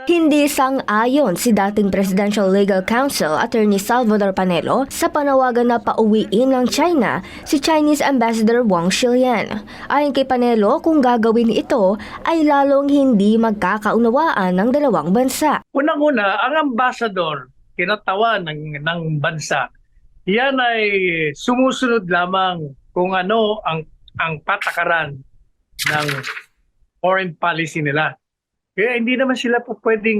Hindi sang-ayon si dating Presidential Legal Counsel Attorney Salvador Panelo sa panawagan na pauwiin ng China si Chinese Ambassador Wang Shilian. Ayon kay Panelo, kung gagawin ito ay lalong hindi magkakaunawaan ng dalawang bansa. Unang-una, ang ambassador, kinatawan ng bansa, yan ay sumusunod lamang kung ano ang patakaran ng foreign policy nila. Kaya hindi naman sila po pwedeng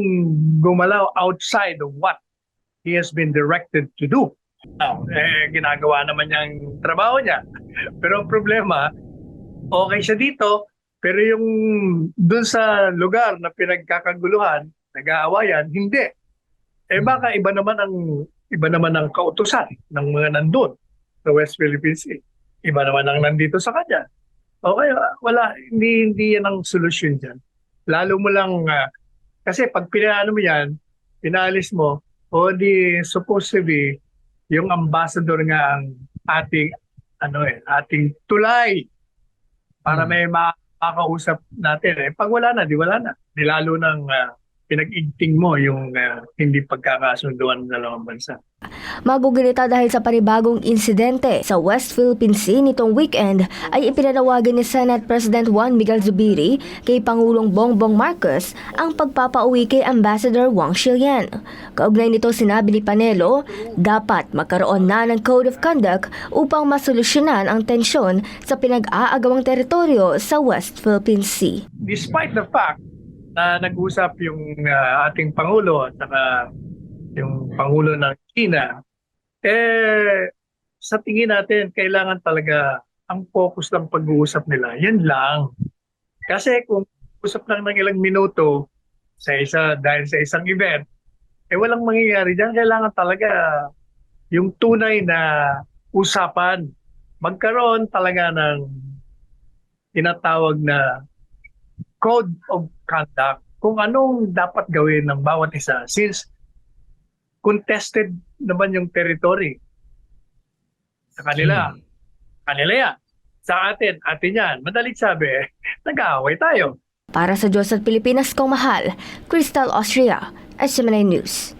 gumalaw outside of what he has been directed to do. Ginagawa naman niya ang trabaho niya. Pero ang problema, okay siya dito, pero yung dun sa lugar na pinagkakaguluhan, nag-aawayan, hindi. Baka iba naman ang kautusan ng mga nandun sa West Philippine Sea. Iba naman ang nandito sa kanya. Okay, hindi yan ang solusyon dyan. Lalo mo lang, kasi pag pinalis mo, di supposed to be, yung ambassador nga ang ating tulay para may makakausap natin. Pag wala na, di wala na. Di lalo nang pinag-igting mo yung hindi pagkakasunduan ng dalawang bansa. Magugunita dahil sa panibagong insidente sa West Philippine Sea nitong weekend ay ipinanawagan ni Senate President Juan Miguel Zubiri kay Pangulong Bongbong Marcos ang pagpapauwi kay Ambassador Wang Shilian. Kaugnay nito sinabi ni Panelo, dapat magkaroon na ng Code of Conduct upang masolusyonan ang tensyon sa pinag-aagawang teritoryo sa West Philippine Sea. Despite the fact na nag-usap yung ating Pangulo at saka yung Pangulo ng China, sa tingin natin, kailangan talaga ang focus ng pag-uusap nila. Yan lang. Kasi kung usap lang ng ilang minuto dahil sa isang event, walang mangyayari dyan. Kailangan talaga yung tunay na usapan. Magkaroon talaga ng tinatawag na Code of Conduct kung anong dapat gawin ng bawat isa since contested naman yung territory. Sa kanila yan. Sa atin yan. Madalit sabi, nag-aaway tayo. Para sa Diyos at Pilipinas kong mahal, Crystal Austria, SMNA News.